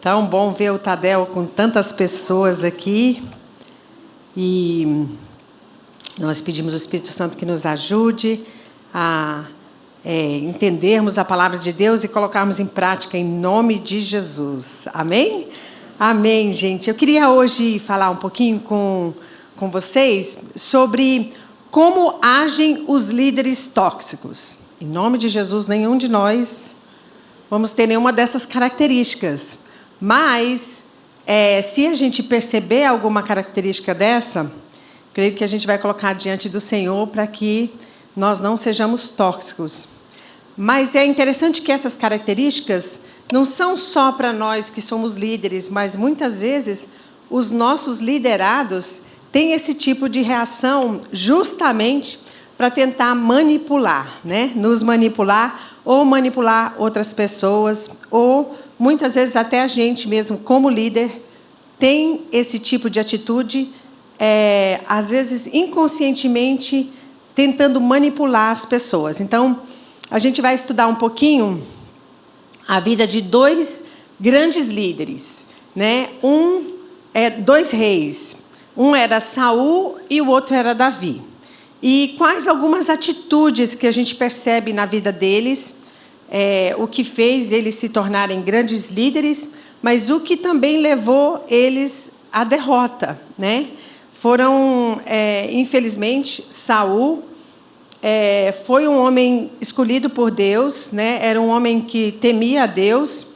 Tão bom ver o Tadel com tantas pessoas aqui. E nós pedimos ao Espírito Santo que nos ajude a entendermos a palavra de Deus e colocarmos em prática em nome de Jesus. Amém? Amém, gente. Eu queria hoje falar um pouquinho com vocês sobre como agem os líderes tóxicos. Em nome de Jesus, nenhum de nós vamos ter nenhuma dessas características. Mas, se a gente perceber alguma característica dessa, creio que a gente vai colocar diante do Senhor para que nós não sejamos tóxicos. Mas é interessante que essas características não são só para nós que somos líderes, mas muitas vezes os nossos liderados têm esse tipo de reação justamente para tentar manipular, né? Nos manipular ou manipular outras pessoas, ou muitas vezes até a gente mesmo, como líder, tem esse tipo de atitude, às vezes inconscientemente, tentando manipular as pessoas. Então, a gente vai estudar um pouquinho a vida de dois grandes líderes, né? Dois reis. Um era Saul e o outro era Davi. E quais algumas atitudes que a gente percebe na vida deles, o que fez eles se tornarem grandes líderes, mas o que também levou eles à derrota, né? Foram, infelizmente, Saul foi um homem escolhido por Deus, né? Era um homem que temia a Deus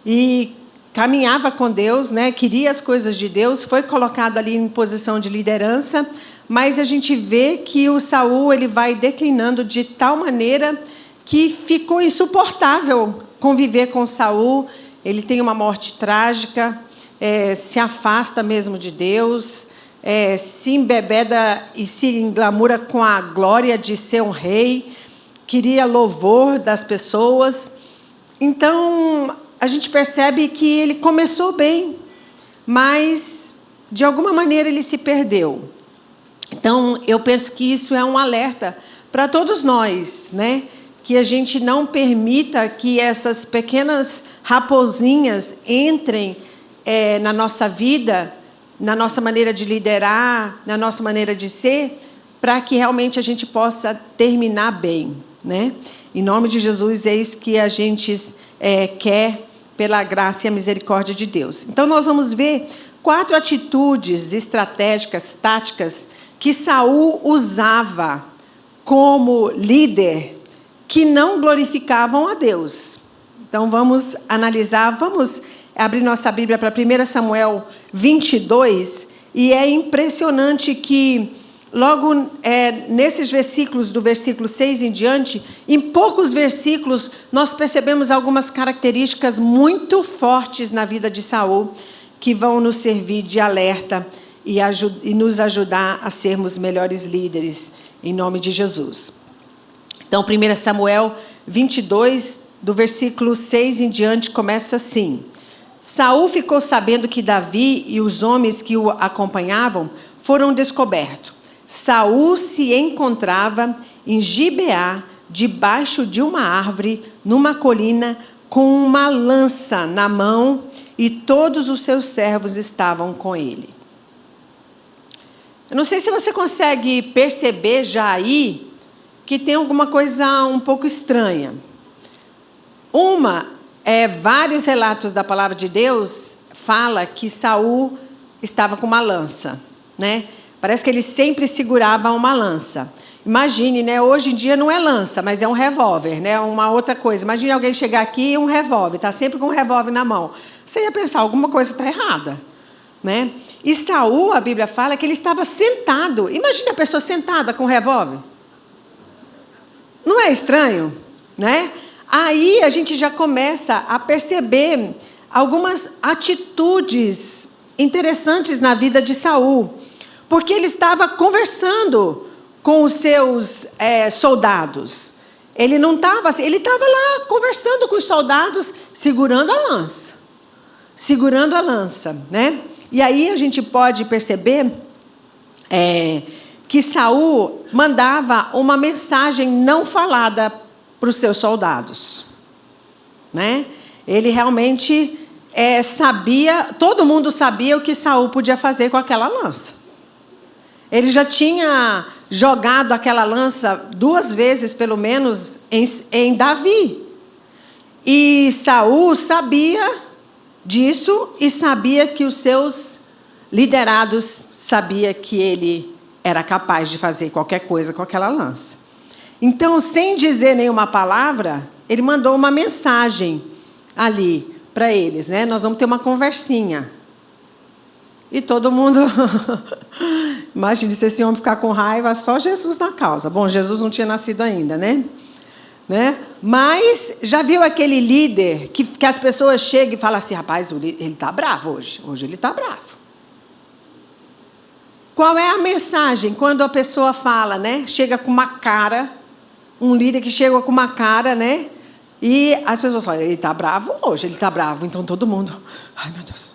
e caminhava com Deus, né? Queria as coisas de Deus, foi colocado ali em posição de liderança, mas a gente vê que o Saul ele vai declinando de tal maneira que ficou insuportável conviver com Saul. Ele tem uma morte trágica, se afasta mesmo de Deus, se embebeda e se englamura com a glória de ser um rei, queria louvor das pessoas. Então, a gente percebe que ele começou bem, mas, de alguma maneira, ele se perdeu. Então, eu penso que isso é um alerta para todos nós, né? Que a gente não permita que essas pequenas raposinhas entrem na nossa vida, na nossa maneira de liderar, na nossa maneira de ser, para que realmente a gente possa terminar bem, né? Em nome de Jesus, é isso que a gente quer, pela graça e a misericórdia de Deus. Então, nós vamos ver 4 atitudes estratégicas, táticas, que Saul usava como líder, que não glorificavam a Deus. Então, vamos analisar, vamos abrir nossa Bíblia para 1 Samuel 22, e é impressionante que, logo nesses versículos, do versículo 6 em diante, em poucos versículos, nós percebemos algumas características muito fortes na vida de Saul, que vão nos servir de alerta e nos ajudar a sermos melhores líderes, em nome de Jesus. Então, 1 Samuel 22, do versículo 6 em diante, começa assim: Saul ficou sabendo que Davi e os homens que o acompanhavam foram descobertos. Saul se encontrava em Gibeá, debaixo de uma árvore, numa colina, com uma lança na mão, e todos os seus servos estavam com ele. Eu não sei se você consegue perceber já aí que tem alguma coisa um pouco estranha. Vários relatos da palavra de Deus fala que Saul estava com uma lança, né? Parece que ele sempre segurava uma lança. Imagine, né? Hoje em dia não é lança, mas é um revólver, né? Uma outra coisa. Imagine alguém chegar aqui e um revólver, está sempre com um revólver na mão. Você ia pensar, alguma coisa está errada, né? E Saul, a Bíblia fala que ele estava sentado. Imagine a pessoa sentada com um revólver. Não é estranho, né? Aí a gente já começa a perceber algumas atitudes interessantes na vida de Saul, porque ele estava conversando com os seus soldados. Ele não estava assim, ele estava lá conversando com os soldados, segurando a lança, né? E aí a gente pode perceber que Saul mandava uma mensagem não falada para os seus soldados, né? Ele realmente todo mundo sabia o que Saul podia fazer com aquela lança. Ele já tinha jogado aquela lança 2 vezes, pelo menos, em Davi. E Saul sabia disso e sabia que os seus liderados sabiam que ele era capaz de fazer qualquer coisa com aquela lança. Então, sem dizer nenhuma palavra, ele mandou uma mensagem ali para eles, né? Nós vamos ter uma conversinha. E todo mundo... Imagine se esse homem ficar com raiva, só Jesus na causa. Bom, Jesus não tinha nascido ainda, né? Mas já viu aquele líder que as pessoas chegam e falam assim, rapaz, ele está bravo hoje. Hoje ele está bravo. Qual é a mensagem quando a pessoa fala, né? Chega com uma cara, um líder que chega com uma cara, né? E as pessoas falam, ele está bravo hoje, ele está bravo. Então todo mundo, ai meu Deus,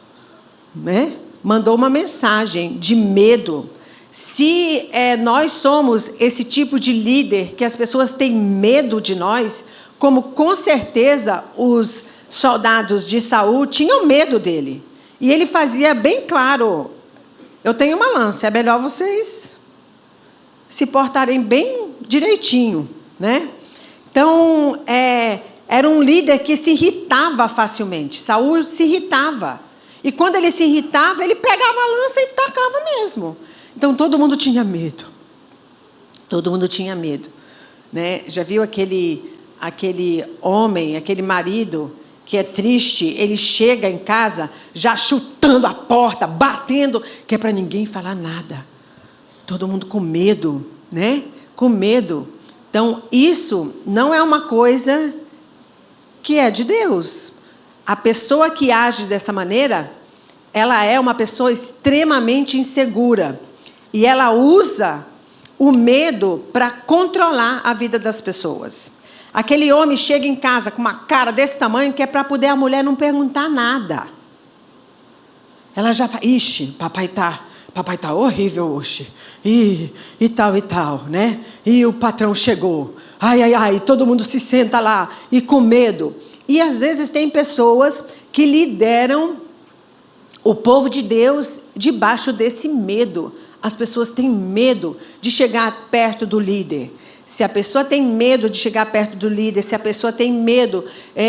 né? Mandou uma mensagem de medo. Se nós somos esse tipo de líder que as pessoas têm medo de nós, como com certeza os soldados de Saul tinham medo dele. E ele fazia bem claro, eu tenho uma lança, é melhor vocês se portarem bem direitinho, né? Então, era um líder que se irritava facilmente. Saul se irritava. E quando ele se irritava, ele pegava a lança e tacava mesmo. Então, todo mundo tinha medo. Todo mundo tinha medo. Né? Já viu aquele homem, aquele marido que é triste, ele chega em casa já chutando a porta, batendo, que é para ninguém falar nada. Todo mundo com medo, né? Com medo. Então, isso não é uma coisa que é de Deus. A pessoa que age dessa maneira, ela é uma pessoa extremamente insegura. E ela usa o medo para controlar a vida das pessoas. Aquele homem chega em casa com uma cara desse tamanho que é para poder a mulher não perguntar nada. Ela já fala, ixi, papai tá horrível hoje. E tal, né? E o patrão chegou. Ai, todo mundo se senta lá e com medo. E às vezes tem pessoas que lideram o povo de Deus debaixo desse medo. As pessoas têm medo de chegar perto do líder. Se a pessoa tem medo de chegar perto do líder, se a pessoa tem medo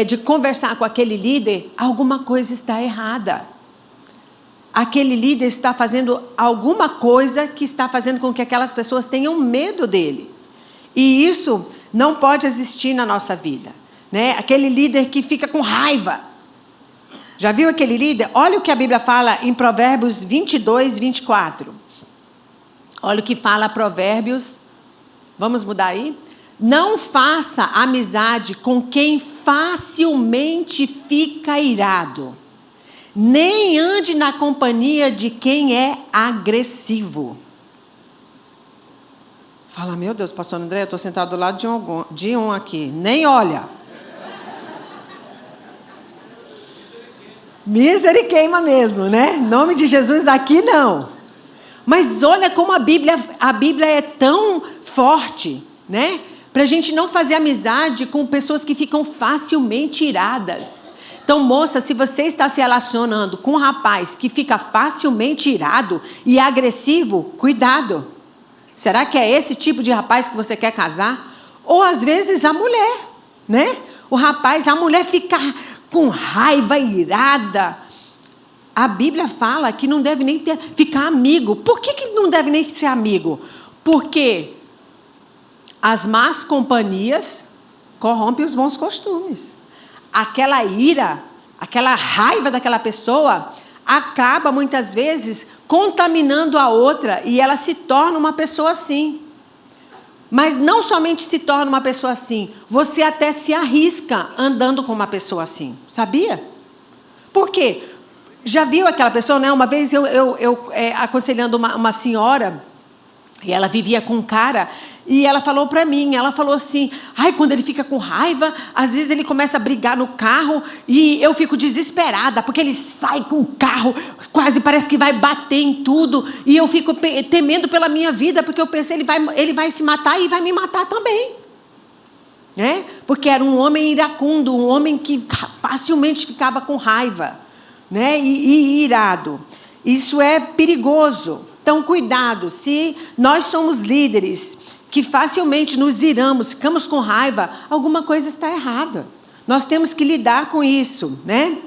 de conversar com aquele líder, alguma coisa está errada. Aquele líder está fazendo alguma coisa que está fazendo com que aquelas pessoas tenham medo dele. E isso não pode existir na nossa vida. Né? Aquele líder que fica com raiva. Já viu aquele líder? Olha o que a Bíblia fala em Provérbios 22, 24. Olha o que fala Provérbios. Vamos mudar aí? Não faça amizade com quem facilmente fica irado. Nem ande na companhia de quem é agressivo. Fala, meu Deus, pastor André, eu estou sentado do lado de um aqui. Nem olha. Miseriqueima mesmo, né? Em nome de Jesus, aqui não. Mas olha como a Bíblia é tão forte, né? Para a gente não fazer amizade com pessoas que ficam facilmente iradas. Então, moça, se você está se relacionando com um rapaz que fica facilmente irado e agressivo, cuidado. Será que é esse tipo de rapaz que você quer casar? Ou às vezes a mulher, né? A mulher fica com raiva, irada. A Bíblia fala que não deve nem ficar amigo. Por que não deve nem ser amigo? Porque as más companhias corrompem os bons costumes. Aquela ira, aquela raiva daquela pessoa acaba muitas vezes contaminando a outra e ela se torna uma pessoa assim. Mas não somente se torna uma pessoa assim, você até se arrisca andando com uma pessoa assim. Sabia? Por quê? Já viu aquela pessoa, né? Uma vez eu aconselhando uma senhora, e ela vivia com um cara, e ela falou para mim, ela falou assim, quando ele fica com raiva, às vezes ele começa a brigar no carro, e eu fico desesperada, porque ele sai com o carro, quase parece que vai bater em tudo, e eu fico temendo pela minha vida, porque eu pensei, ele vai se matar e vai me matar também. Né? Porque era um homem iracundo, um homem que facilmente ficava com raiva. né? E irado. Isso é perigoso. Então, cuidado. Se nós somos líderes que facilmente nos iramos, ficamos com raiva, alguma coisa está errada. Nós temos que lidar com isso, né?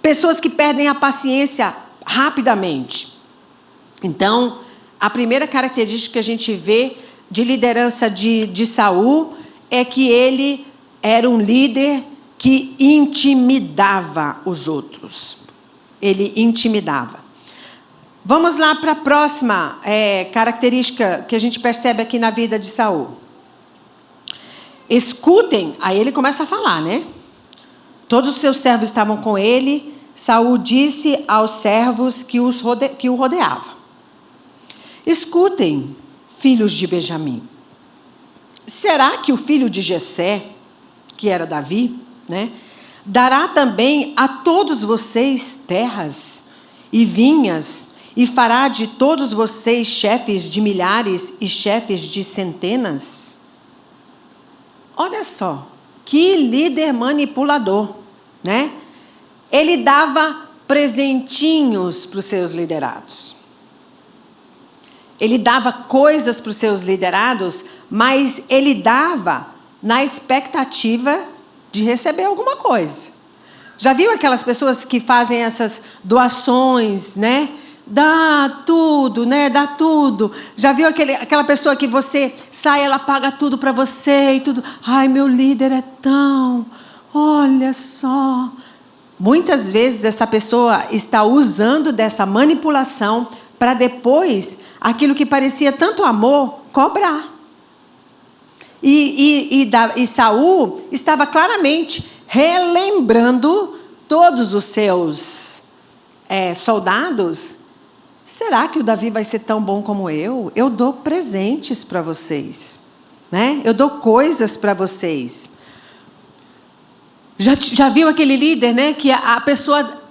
Pessoas que perdem a paciência rapidamente. Então, a primeira característica que a gente vê de liderança de Saul é que ele era um líder que intimidava os outros. Ele intimidava. Vamos lá para a próxima característica que a gente percebe aqui na vida de Saul. Escutem, aí ele começa a falar, né? Todos os seus servos estavam com ele. Saul disse aos servos que o rodeavam: escutem, filhos de Benjamim. Será que o filho de Jessé, que era Davi, né, dará também a todos vocês terras e vinhas, e fará de todos vocês chefes de milhares e chefes de centenas? Olha só, que líder manipulador, né? Ele dava presentinhos para os seus liderados. Ele dava coisas para os seus liderados, mas ele dava na expectativa de receber alguma coisa. Já viu aquelas pessoas que fazem essas doações, né? Dá tudo, né? Dá tudo. Já viu aquela pessoa que você sai, ela paga tudo para você e tudo. Ai, meu líder é tão... Olha só. Muitas vezes essa pessoa está usando dessa manipulação para depois, aquilo que parecia tanto amor, cobrar. E Saul estava claramente relembrando todos os seus soldados. Será que o Davi vai ser tão bom como eu? Eu dou presentes para vocês, né? Eu dou coisas para vocês. Já viu aquele líder, né? Que a pessoa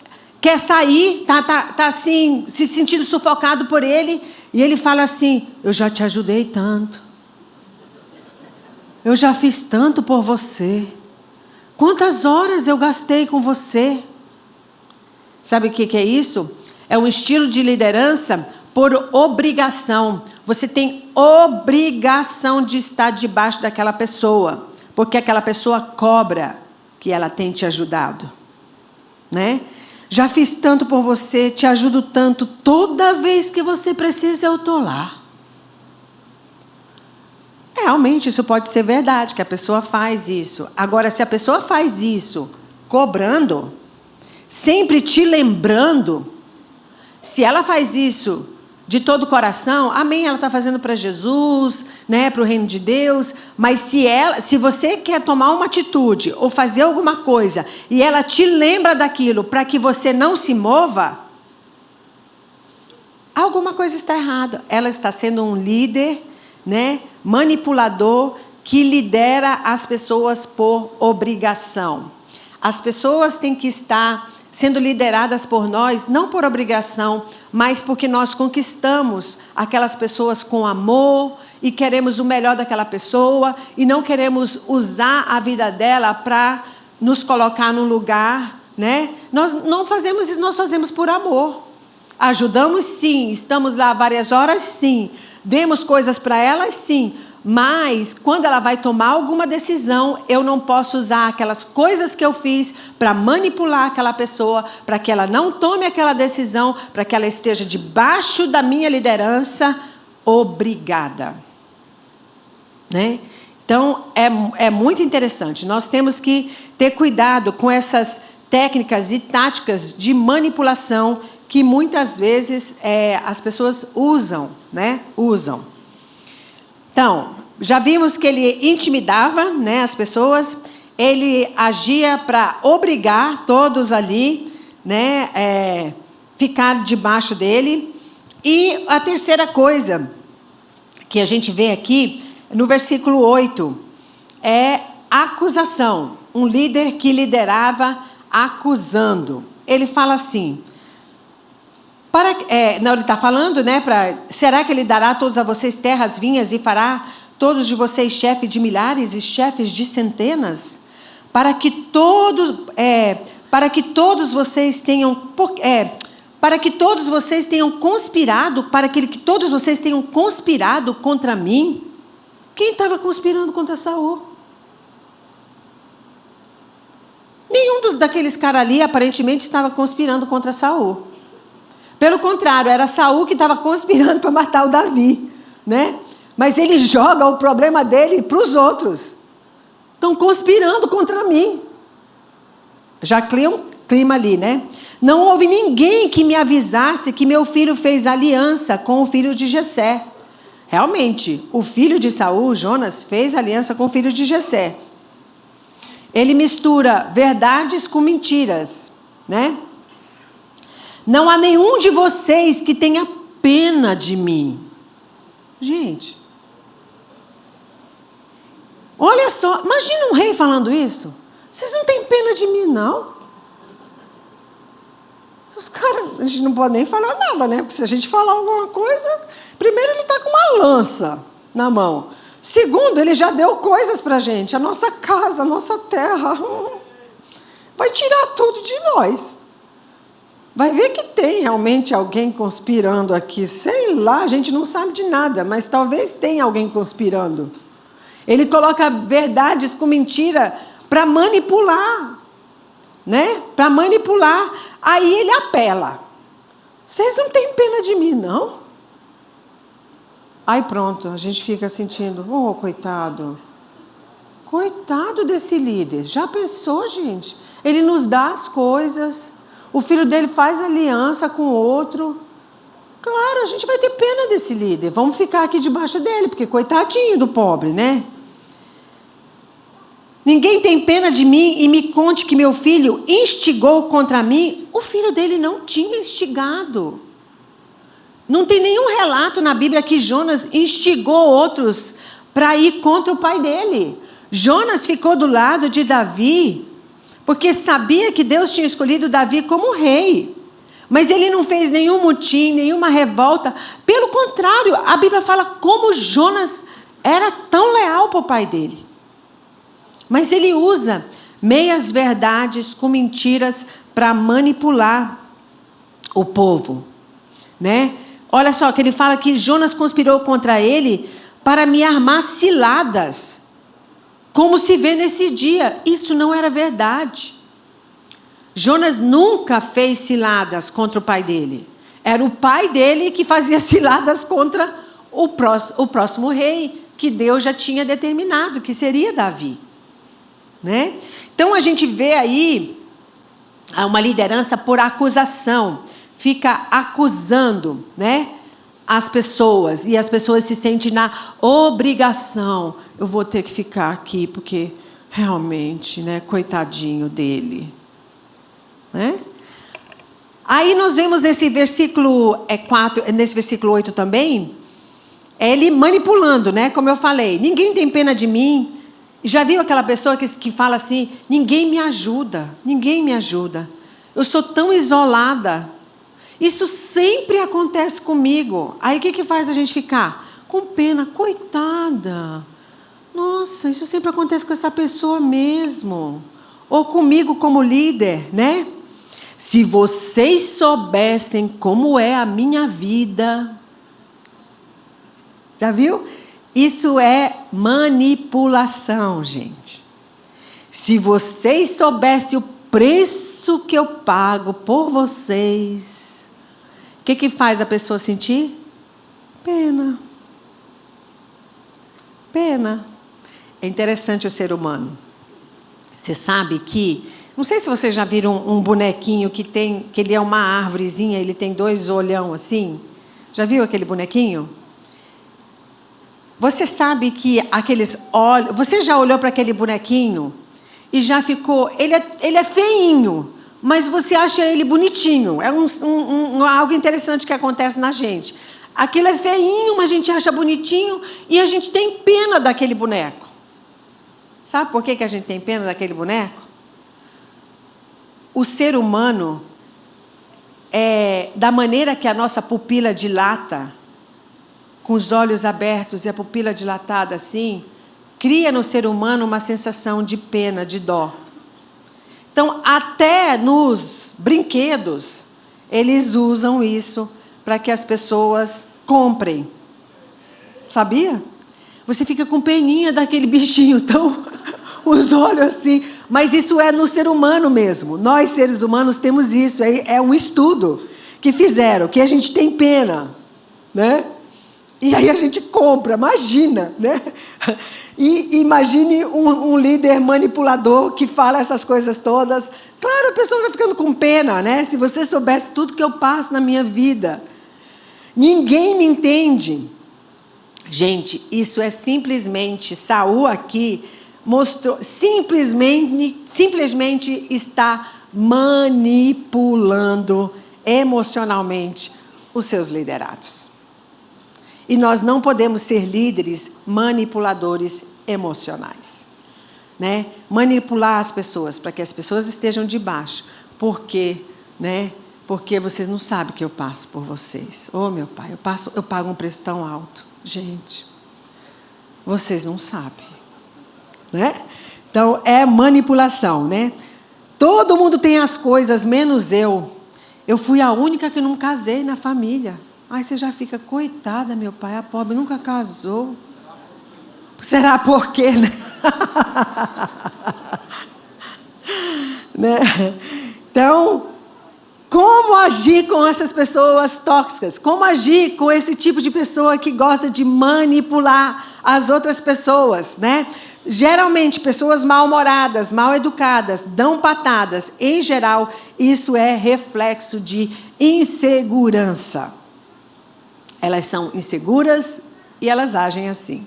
quer sair, tá assim, se sentindo sufocado por ele, e ele fala assim: eu já te ajudei tanto. Eu já fiz tanto por você. Quantas horas eu gastei com você? Sabe o que é isso? É um estilo de liderança por obrigação. Você tem obrigação de estar debaixo daquela pessoa, porque aquela pessoa cobra que ela tem te ajudado, né? Já fiz tanto por você, te ajudo tanto, toda vez que você precisa eu estou lá. Realmente isso pode ser verdade, que a pessoa faz isso. Agora, se a pessoa faz isso cobrando, sempre te lembrando, se ela faz isso de todo o coração, amém, ela está fazendo para Jesus, né, para o reino de Deus, mas se você quer tomar uma atitude ou fazer alguma coisa e ela te lembra daquilo para que você não se mova, alguma coisa está errada. Ela está sendo um líder, né, manipulador, que lidera as pessoas por obrigação. As pessoas têm que estar sendo lideradas por nós, não por obrigação, mas porque nós conquistamos aquelas pessoas com amor e queremos o melhor daquela pessoa e não queremos usar a vida dela para nos colocar num lugar, né? Nós não fazemos isso, nós fazemos por amor. Ajudamos sim, estamos lá várias horas sim, demos coisas para elas sim, mas quando ela vai tomar alguma decisão, eu não posso usar aquelas coisas que eu fiz para manipular aquela pessoa, para que ela não tome aquela decisão, para que ela esteja debaixo da minha liderança, obrigada. Né? Então, é muito interessante. Nós temos que ter cuidado com essas técnicas e táticas de manipulação que muitas vezes as pessoas usam, né? Usam. Então, já vimos que ele intimidava, né, as pessoas, ele agia para obrigar todos ali, né, ficar debaixo dele. E a terceira coisa que a gente vê aqui, no versículo 8, é acusação. Um líder que liderava acusando. Ele fala assim... não, ele está falando, né? Será que ele dará a todos a vocês terras, vinhas e fará todos de vocês chefes de milhares e chefes de centenas? Para que todos para que todos vocês tenham conspirado, para que todos vocês tenham conspirado contra mim. Quem estava conspirando contra Saul? Nenhum daqueles caras ali, aparentemente, estava conspirando contra Saul. Pelo contrário, era Saul que estava conspirando para matar o Davi, né? Mas ele joga o problema dele para os outros. Estão conspirando contra mim. Já cria um clima ali, né? Não houve ninguém que me avisasse que meu filho fez aliança com o filho de Jessé. Realmente, o filho de Saul, Jonas, fez aliança com o filho de Jessé. Ele mistura verdades com mentiras, né? Não há nenhum de vocês que tenha pena de mim. Gente, olha só, imagina um rei falando isso. Vocês não têm pena de mim, não? Os caras, a gente não pode nem falar nada, né? Porque se a gente falar alguma coisa, primeiro ele está com uma lança na mão. Segundo, ele já deu coisas para a gente, a nossa casa, a nossa terra. Vai tirar tudo de nós. Vai ver que tem realmente alguém conspirando aqui. Sei lá, a gente não sabe de nada, mas talvez tenha alguém conspirando. Ele coloca verdades com mentira para manipular, né? Para manipular. Aí ele apela. Vocês não têm pena de mim, não? Aí pronto, a gente fica sentindo, oh, coitado. Coitado desse líder. Já pensou, gente? Ele nos dá as coisas. O filho dele faz aliança com o outro. Claro, a gente vai ter pena desse líder. Vamos ficar aqui debaixo dele, porque coitadinho do pobre, né? Ninguém tem pena de mim e me conte que meu filho instigou contra mim. O filho dele não tinha instigado. Não tem nenhum relato na Bíblia que Jonas instigou outros para ir contra o pai dele. Jonas ficou do lado de Davi, porque sabia que Deus tinha escolhido Davi como rei. Mas ele não fez nenhum motim, nenhuma revolta. Pelo contrário, a Bíblia fala como Jonas era tão leal para o pai dele. Mas ele usa meias verdades com mentiras para manipular o povo, né? Olha só, que ele fala que Jonas conspirou contra ele para me armar ciladas, como se vê nesse dia. Isso não era verdade. Jonas nunca fez ciladas contra o pai dele. Era o pai dele que fazia ciladas contra o próximo rei, que Deus já tinha determinado, que seria Davi, né? Então a gente vê aí uma liderança por acusação. Fica acusando, né, as pessoas. E as pessoas se sentem na obrigação. Eu vou ter que ficar aqui, porque realmente, né, coitadinho dele. Né? Aí nós vemos nesse versículo 4, nesse versículo 8 também, ele manipulando, né, como eu falei. Ninguém tem pena de mim. Já viu aquela pessoa que fala assim, ninguém me ajuda, ninguém me ajuda. Eu sou tão isolada. Isso sempre acontece comigo. Aí o que faz a gente ficar? Com pena, coitada. Nossa, isso sempre acontece com essa pessoa mesmo. Ou comigo como líder, né? Se vocês soubessem como é a minha vida. Já viu? Isso é manipulação, gente. Se vocês soubessem o preço que eu pago por vocês. O que faz a pessoa sentir? Pena. Pena. É interessante o ser humano. Você sabe que... Não sei se vocês já viram um bonequinho que ele é uma árvorezinha, ele tem 2 olhão assim. Já viu aquele bonequinho? Você sabe que aqueles olhos... Você já olhou para aquele bonequinho e já ficou... Ele é feinho. Mas você acha ele bonitinho. É algo interessante que acontece na gente. Aquilo é feinho, mas a gente acha bonitinho e a gente tem pena daquele boneco. Sabe por que a gente tem pena daquele boneco? O ser humano, da maneira que a nossa pupila dilata, com os olhos abertos e a pupila dilatada assim, cria no ser humano uma sensação de pena, de dó. Então, até nos brinquedos, eles usam isso para que as pessoas comprem. Sabia? Você fica com peninha daquele bichinho, então, os olhos assim. Mas isso é no ser humano mesmo. Nós, seres humanos, temos isso. É um estudo que fizeram, que a gente tem pena, né? E aí a gente compra, imagina, né? E imagine um líder manipulador que fala essas coisas todas. Claro, a pessoa vai ficando com pena, né? Se você soubesse tudo que eu passo na minha vida. Ninguém me entende. Gente, isso é simplesmente, Saul aqui mostrou, simplesmente está manipulando emocionalmente os seus liderados. E nós não podemos ser líderes manipuladores emocionais, né? Manipular as pessoas para que as pessoas estejam debaixo. Por quê? Né? Porque vocês não sabem que eu passo por vocês. Oh, meu pai, eu pago um preço tão alto. Gente, vocês não sabem, né? Então, é manipulação, né? Todo mundo tem as coisas, menos eu. Eu fui a única que não casei na família. Aí você já fica, coitada, meu pai, a pobre nunca casou. Será por quê, né? Né? Então, como agir com essas pessoas tóxicas? Como agir com esse tipo de pessoa que gosta de manipular as outras pessoas, né? Geralmente, pessoas mal-humoradas, mal-educadas, dão patadas. Em geral, isso é reflexo de insegurança. Elas são inseguras e elas agem assim.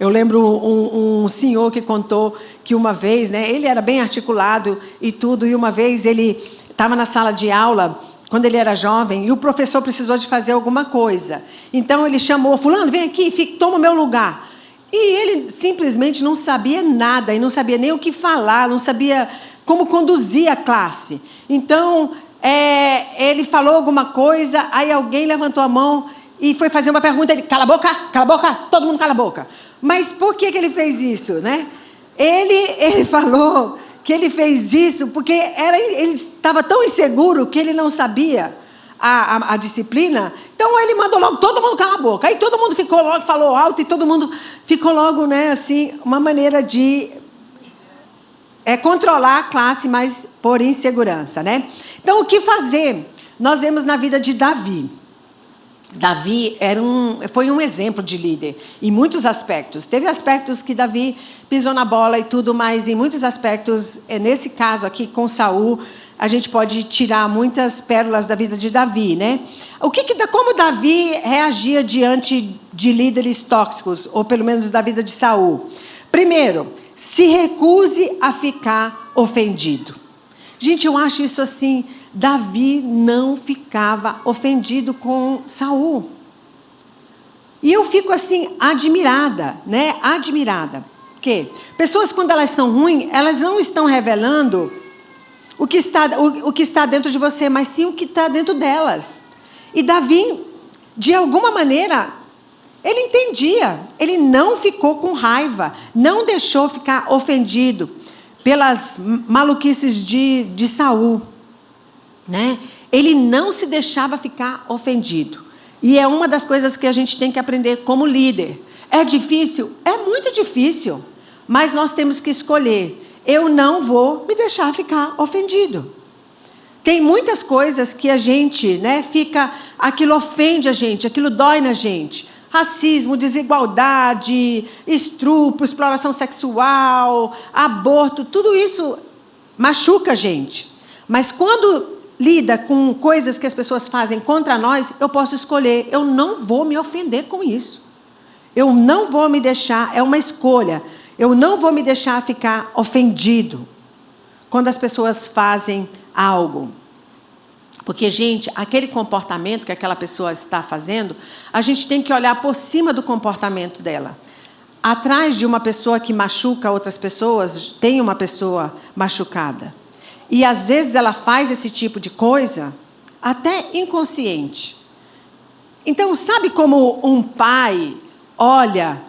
Eu lembro um senhor que contou que uma vez, né, ele era bem articulado e tudo, e uma vez ele estava na sala de aula, quando ele era jovem, e o professor precisou de fazer alguma coisa. Então, ele chamou, fulano, vem aqui, toma o meu lugar. E ele simplesmente não sabia nada, e não sabia nem o que falar, não sabia como conduzir a classe. Então, ele falou alguma coisa, aí alguém levantou a mão e foi fazer uma pergunta, ele, cala a boca, todo mundo cala a boca. Mas por que ele fez isso, né? Ele falou que ele fez isso porque ele estava tão inseguro que ele não sabia a disciplina. Então, ele mandou logo todo mundo calar a boca. Aí todo mundo ficou logo, falou alto e todo mundo ficou logo, né, assim, uma maneira de controlar a classe, mas por insegurança, né? Então, o que fazer? Nós vemos na vida de Davi. Davi foi um exemplo de líder, em muitos aspectos. Teve aspectos que Davi pisou na bola e tudo, mas em muitos aspectos, nesse caso aqui com Saul, a gente pode tirar muitas pérolas da vida de Davi, né? Como Davi reagia diante de líderes tóxicos, ou pelo menos da vida de Saul? Primeiro, se recuse a ficar ofendido. Gente, eu acho isso assim, Davi não ficava ofendido com Saul. E eu fico assim, admirada, né? Admirada. Por quê? Pessoas, quando elas são ruins, elas não estão revelando o que está dentro de você, mas sim o que está dentro delas. E Davi, de alguma maneira, ele entendia. Ele não ficou com raiva, não deixou ficar ofendido pelas maluquices de Saul, né? Ele não se deixava ficar ofendido. E é uma das coisas que a gente tem que aprender como líder. É difícil? É muito difícil. Mas nós temos que escolher. Eu não vou me deixar ficar ofendido. Tem muitas coisas que a gente, né, aquilo ofende a gente, aquilo dói na gente. Racismo, desigualdade, estupro, exploração sexual, aborto, tudo isso machuca a gente. Mas quando lida com coisas que as pessoas fazem contra nós, eu posso escolher, eu não vou me ofender com isso. Eu não vou me deixar, é uma escolha, eu não vou me deixar ficar ofendido quando as pessoas fazem algo. Porque, gente, aquele comportamento que aquela pessoa está fazendo, a gente tem que olhar por cima do comportamento dela. Atrás de uma pessoa que machuca outras pessoas, tem uma pessoa machucada. E, às vezes, ela faz esse tipo de coisa, até inconsciente. Então, sabe como um pai olha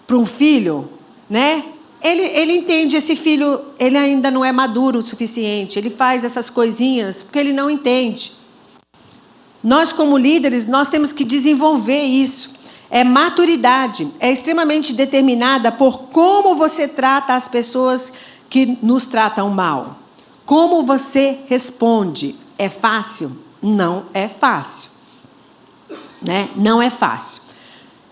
para um filho, né? ele entende, esse filho, ele ainda não é maduro o suficiente. Ele faz essas coisinhas porque ele não entende. Nós, como líderes, nós temos que desenvolver isso. Maturidade. É extremamente determinada por como você trata as pessoas que nos tratam mal. Como você responde. É fácil? Não é fácil. Né? Não é fácil.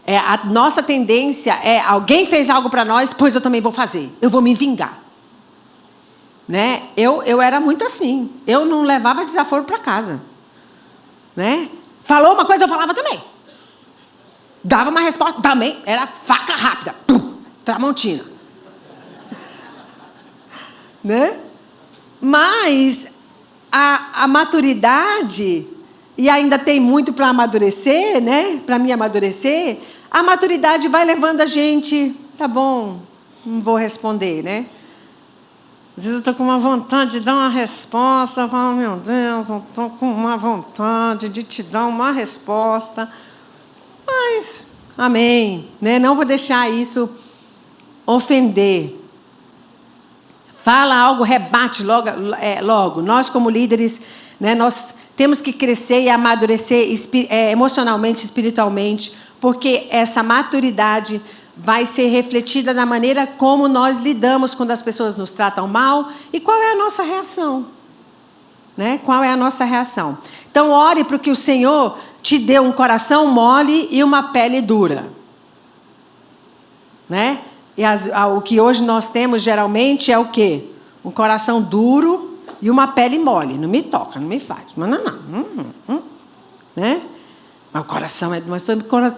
A nossa tendência é, alguém fez algo para nós, pois eu também vou fazer. Eu vou me vingar. Né? Eu era muito assim. Eu não levava desaforo para casa. Né? Falou uma coisa, eu falava também. Dava uma resposta também. Era faca rápida. Pum, Tramontina. Né? Mas a maturidade, e ainda tem muito para amadurecer, né? Para mim amadurecer, a maturidade vai levando a gente, tá bom, não vou responder, né? Às vezes eu estou com uma vontade de dar uma resposta, eu falo, meu Deus, eu estou com uma vontade de te dar uma resposta. Mas, amém, né? Não vou deixar isso ofender. Fala algo, rebate logo. Nós, como líderes, né, nós temos que crescer e amadurecer emocionalmente, espiritualmente, porque essa maturidade vai ser refletida na maneira como nós lidamos quando as pessoas nos tratam mal e qual é a nossa reação. Né? Qual é a nossa reação? Então, ore para que o Senhor te dê um coração mole e uma pele dura. Né? E o que hoje nós temos, geralmente, é o quê? Um coração duro e uma pele mole. Não me toca, não me faz. Não. Né? Mas o coração mas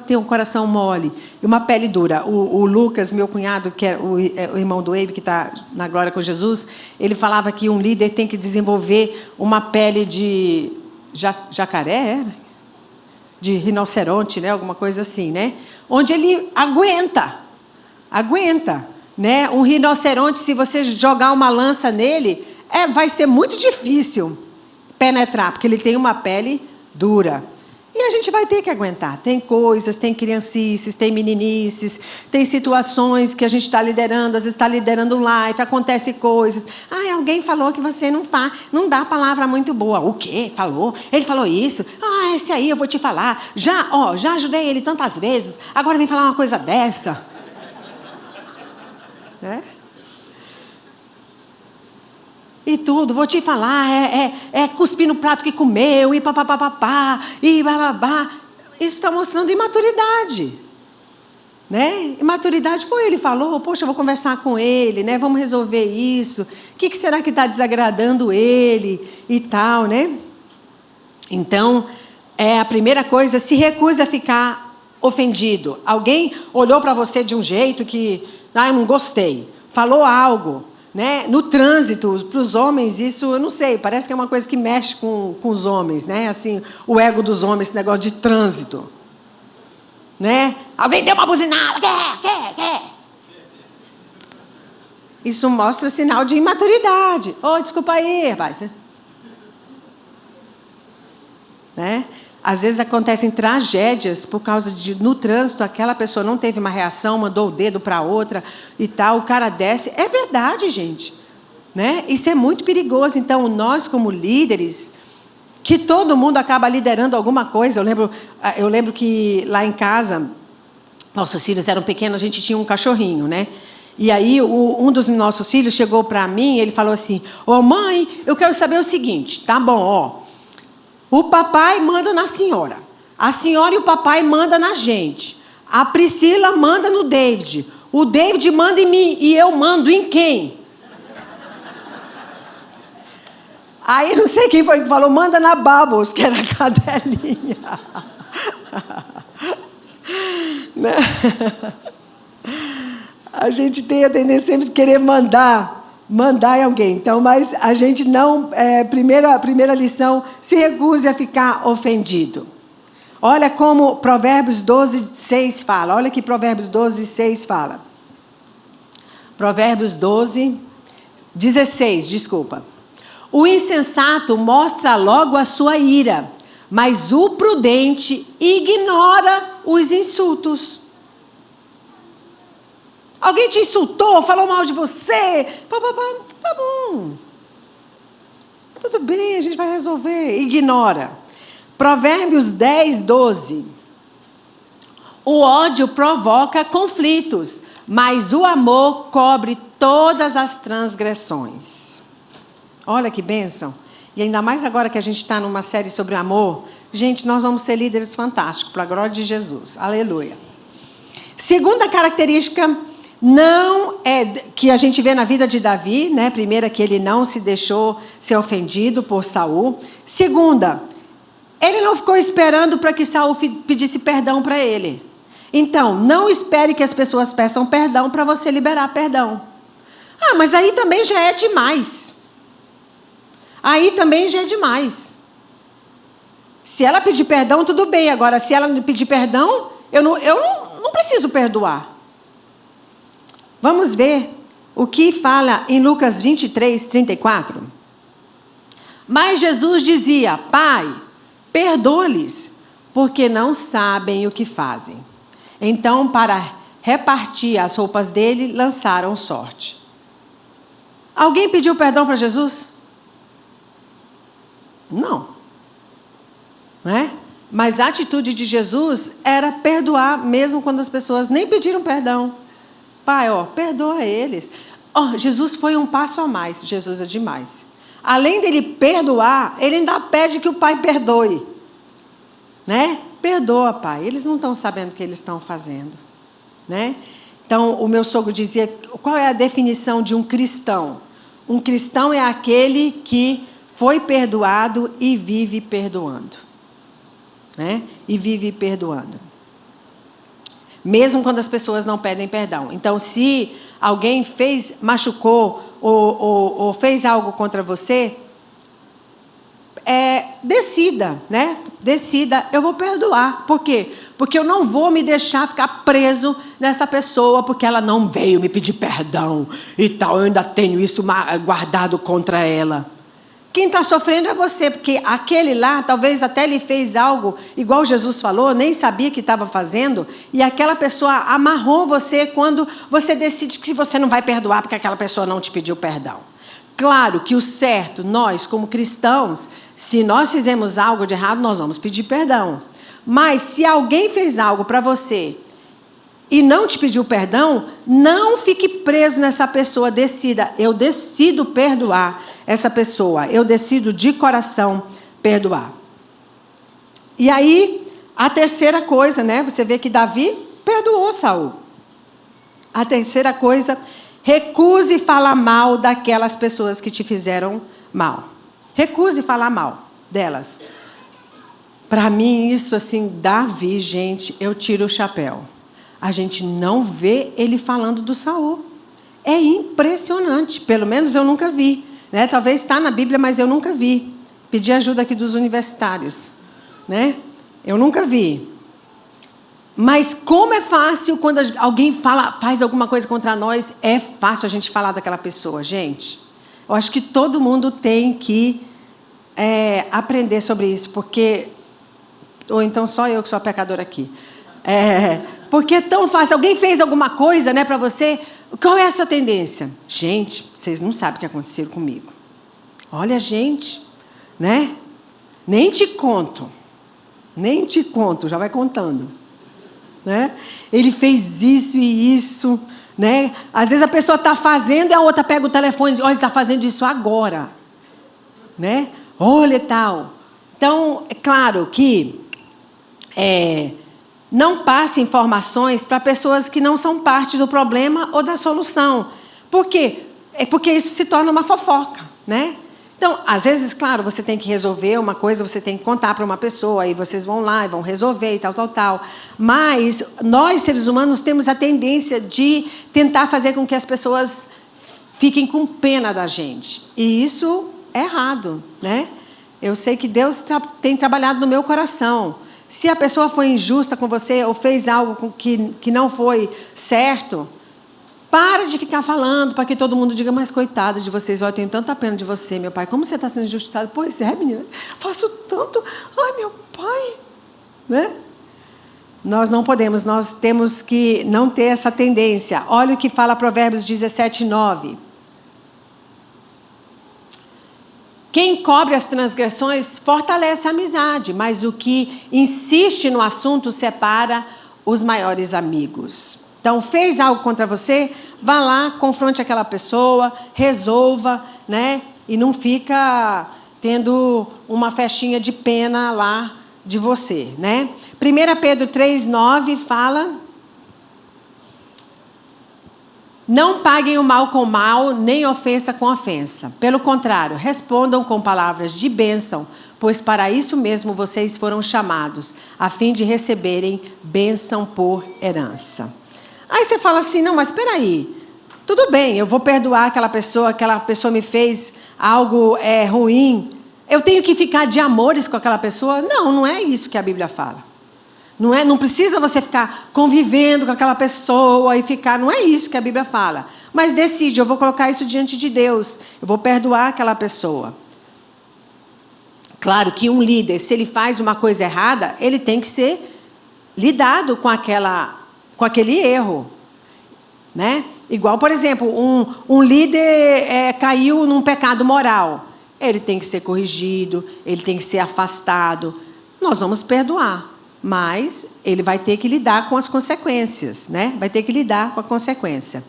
tem um coração mole e uma pele dura. O Lucas, meu cunhado, que é o irmão do Eibe, que está na glória com Jesus, ele falava que um líder tem que desenvolver uma pele de jacaré, de rinoceronte, né? Alguma coisa assim, né? Onde ele aguenta, né? Um rinoceronte, se você jogar uma lança nele, vai ser muito difícil penetrar, porque ele tem uma pele dura. E a gente vai ter que aguentar. Tem coisas, tem criancices, tem meninices, tem situações que a gente está liderando, às vezes está liderando um live, acontece coisas. Alguém falou que você não dá palavra muito boa. O quê? Falou? Ele falou isso? Esse aí eu vou te falar. Já ajudei ele tantas vezes, agora vem falar uma coisa dessa. E tudo, vou te falar, cuspir no prato que comeu, e papapá, e bababá. Isso está mostrando imaturidade. Né? Imaturidade foi, ele falou, poxa, eu vou conversar com ele, né? Vamos resolver isso. O que será que está desagradando ele e tal, né? Então, a primeira coisa, se recusa a ficar ofendido. Alguém olhou para você de um jeito que, eu não gostei, falou algo. Né? No trânsito, para os homens, isso, eu não sei, parece que é uma coisa que mexe com os homens, né? Assim, o ego dos homens, esse negócio de trânsito. Né? Alguém deu uma buzinada, quer. Isso mostra sinal de imaturidade. Desculpa aí, rapaz. Né? Às vezes acontecem tragédias por causa no trânsito, aquela pessoa não teve uma reação, mandou o dedo para outra e tal, o cara desce. É verdade, gente. Né? Isso é muito perigoso. Então, nós como líderes, que todo mundo acaba liderando alguma coisa. Eu lembro que lá em casa, nossos filhos eram pequenos, a gente tinha um cachorrinho, né? E aí, um dos nossos filhos chegou para mim, ele falou assim, mãe, eu quero saber o seguinte, tá bom, o papai manda na senhora. A senhora e o papai mandam na gente. A Priscila manda no David. O David manda em mim. E eu mando em quem? Aí não sei quem foi que falou, manda na Bubbles, que era a cadelinha. A gente tem a tendência sempre de querer mandar em alguém. Então, mas a gente não... primeira lição, se recuse a ficar ofendido. Olha como Provérbios 12:6 fala. Olha que Provérbios 12:6 fala. Provérbios 16, desculpa. O insensato mostra logo a sua ira, mas o prudente ignora os insultos. Alguém te insultou, falou mal de você. Tá bom. Tudo bem, a gente vai resolver. Ignora. Provérbios 10, 12. O ódio provoca conflitos, mas o amor cobre todas as transgressões. Olha que bênção. E ainda mais agora que a gente está numa série sobre amor. Gente, nós vamos ser líderes fantásticos, para a glória de Jesus. Aleluia. Segunda característica não é que a gente vê na vida de Davi, né? Primeira, que ele não se deixou ser ofendido por Saul. Segunda, ele não ficou esperando para que Saul pedisse perdão para ele. Então, não espere que as pessoas peçam perdão para você liberar perdão. Ah, mas aí também já é demais. Aí também já é demais. Se ela pedir perdão, tudo bem. Agora, se ela não pedir perdão, eu não preciso perdoar. Vamos ver o que fala em Lucas 23, 34. Mas Jesus dizia: Pai, perdoa-lhes, porque não sabem o que fazem. Então, para repartir as roupas dele, lançaram sorte. Alguém pediu perdão para Jesus? Não. Não é? Mas a atitude de Jesus era perdoar, mesmo quando as pessoas nem pediram perdão. Pai, perdoa eles. Jesus foi um passo a mais. Jesus é demais. Além dele perdoar, ele ainda pede que o Pai perdoe. Né? Perdoa, Pai. Eles não estão sabendo o que eles estão fazendo. Né? Então, o meu sogro dizia, qual é a definição de um cristão? Um cristão é aquele que foi perdoado e vive perdoando. Né? E vive perdoando. Mesmo quando as pessoas não pedem perdão. Então, se alguém machucou ou fez algo contra você, decida, né? Decida, eu vou perdoar. Por quê? Porque eu não vou me deixar ficar preso nessa pessoa, porque ela não veio me pedir perdão e tal. Eu ainda tenho isso guardado contra ela. Quem está sofrendo é você, porque aquele lá, talvez até ele fez algo, igual Jesus falou, nem sabia que estava fazendo, e aquela pessoa amarrou você quando você decide que você não vai perdoar, porque aquela pessoa não te pediu perdão. Claro que o certo, nós como cristãos, se nós fizemos algo de errado, nós vamos pedir perdão. Mas se alguém fez algo para você e não te pediu perdão, não fique preso nessa pessoa, decida, eu decido perdoar essa pessoa, eu decido de coração perdoar. E aí, a terceira coisa, né? Você vê que Davi perdoou Saul. A terceira coisa, recuse falar mal daquelas pessoas que te fizeram mal. Recuse falar mal delas. Para mim, isso assim, Davi, gente, eu tiro o chapéu. A gente não vê ele falando do Saul. É impressionante, pelo menos eu nunca vi. Né? Talvez está na Bíblia, mas eu nunca vi. Pedi ajuda aqui dos universitários. Né? Eu nunca vi. Mas como é fácil quando alguém faz alguma coisa contra nós, é fácil a gente falar daquela pessoa, gente. Eu acho que todo mundo tem que aprender sobre isso, porque... Ou então só eu que sou a pecadora aqui. Porque é tão fácil. Alguém fez alguma coisa, né, para você... Qual é a sua tendência? Gente, vocês não sabem o que aconteceu comigo. Olha, gente, né? Nem te conto, já vai contando. Né? Ele fez isso e isso, né? Às vezes a pessoa está fazendo e a outra pega o telefone e diz, olha, ele está fazendo isso agora. Né? Olha e tal. Então, é claro que... não passe informações para pessoas que não são parte do problema ou da solução. Por quê? Porque isso se torna uma fofoca, né? Então, às vezes, claro, você tem que resolver uma coisa, você tem que contar para uma pessoa, aí vocês vão lá e vão resolver e tal. Mas nós, seres humanos, temos a tendência de tentar fazer com que as pessoas fiquem com pena da gente. E isso é errado, né? Eu sei que Deus tem trabalhado no meu coração. Se a pessoa foi injusta com você ou fez algo que não foi certo, para de ficar falando para que todo mundo diga, mas coitada de vocês, eu tenho tanta pena de você, meu pai. Como você está sendo injustiçado? Pois é, menina, faço tanto. Ai, meu pai. Né? Nós não podemos, nós temos que não ter essa tendência. Olha o que fala Provérbios 17:9. Quem cobre as transgressões fortalece a amizade, mas o que insiste no assunto separa os maiores amigos. Então, fez algo contra você? Vá lá, confronte aquela pessoa, resolva, né? E não fica tendo uma festinha de pena lá de você, né? 1 Pedro 3:9 fala: não paguem o mal com mal, nem ofensa com ofensa. Pelo contrário, respondam com palavras de bênção, pois para isso mesmo vocês foram chamados, a fim de receberem bênção por herança. Aí você fala assim: não, mas espera aí, tudo bem, eu vou perdoar aquela pessoa me fez algo ruim, eu tenho que ficar de amores com aquela pessoa? Não, não é isso que a Bíblia fala. Não precisa você ficar convivendo com aquela pessoa e ficar... Não é isso que a Bíblia fala. Mas decide, eu vou colocar isso diante de Deus. Eu vou perdoar aquela pessoa. Claro que um líder, se ele faz uma coisa errada, ele tem que ser lidado com aquele erro. Né? Igual, por exemplo, um líder caiu num pecado moral. Ele tem que ser corrigido, ele tem que ser afastado. Nós vamos perdoar. Mas ele vai ter que lidar com as consequências, né? Vai ter que lidar com a consequência.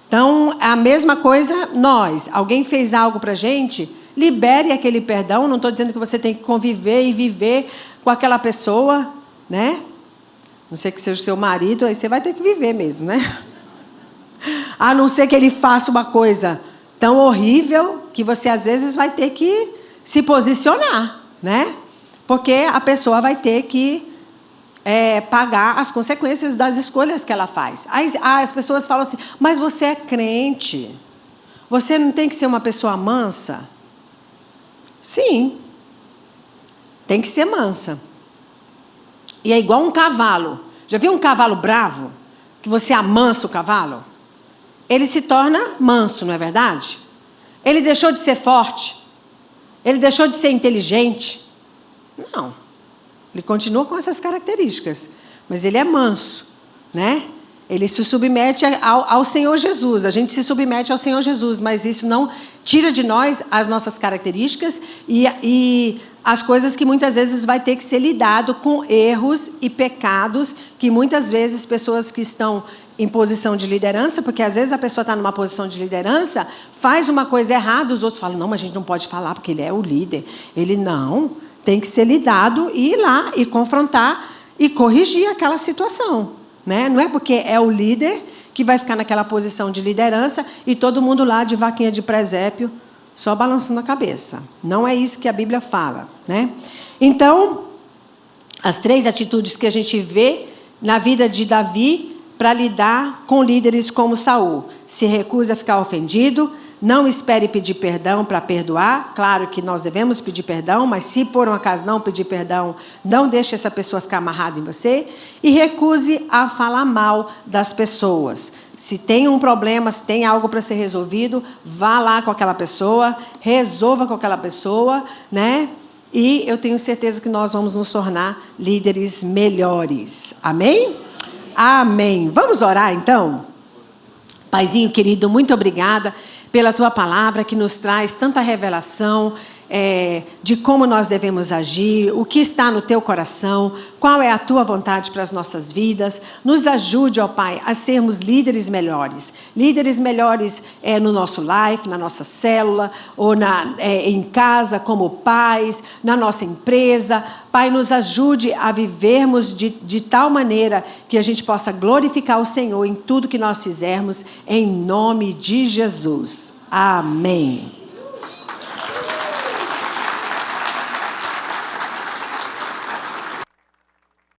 Então, a mesma coisa nós. Alguém fez algo para a gente, libere aquele perdão. Não estou dizendo que você tem que conviver e viver com aquela pessoa, né? Não sei que seja o seu marido, aí você vai ter que viver mesmo, né? A não ser que ele faça uma coisa tão horrível que você, às vezes, vai ter que se posicionar, né? Porque a pessoa vai ter que pagar as consequências das escolhas que ela faz. As pessoas falam assim: mas você é crente, você não tem que ser uma pessoa mansa? Sim, tem que ser mansa. E é igual um cavalo. Já viu um cavalo bravo? Que você amansa o cavalo? Ele se torna manso, não é verdade? Ele deixou de ser forte? Ele deixou de ser inteligente? Não, ele continua com essas características, mas ele é manso, né? Ele se submete ao Senhor Jesus, a gente se submete ao Senhor Jesus, mas isso não tira de nós as nossas características e as coisas que muitas vezes vai ter que ser lidado com erros e pecados que muitas vezes pessoas que estão em posição de liderança, porque às vezes a pessoa está numa posição de liderança, faz uma coisa errada, os outros falam: não, mas a gente não pode falar porque ele é o líder. Ele não... Tem que ser lidado e ir lá e confrontar e corrigir aquela situação. Né? Não é porque é o líder que vai ficar naquela posição de liderança e todo mundo lá de vaquinha de presépio, só balançando a cabeça. Não é isso que a Bíblia fala. Né? Então, as 3 atitudes que a gente vê na vida de Davi para lidar com líderes como Saul: se recusa a ficar ofendido, não espere pedir perdão para perdoar. Claro que nós devemos pedir perdão, mas se por um acaso não pedir perdão, não deixe essa pessoa ficar amarrada em você. E recuse a falar mal das pessoas. Se tem um problema, se tem algo para ser resolvido, vá lá com aquela pessoa, resolva com aquela pessoa, né? E eu tenho certeza que nós vamos nos tornar líderes melhores. Amém? Amém. Vamos orar, então? Paizinho querido, muito obrigada pela tua palavra que nos traz tanta revelação de como nós devemos agir, o que está no teu coração, qual é a tua vontade para as nossas vidas. Nos ajude, ó Pai, a sermos líderes melhores. Líderes melhores no nosso life, na nossa célula, ou em casa, como pais, na nossa empresa. Pai, nos ajude a vivermos de tal maneira que a gente possa glorificar o Senhor em tudo que nós fizermos, em nome de Jesus. Amém.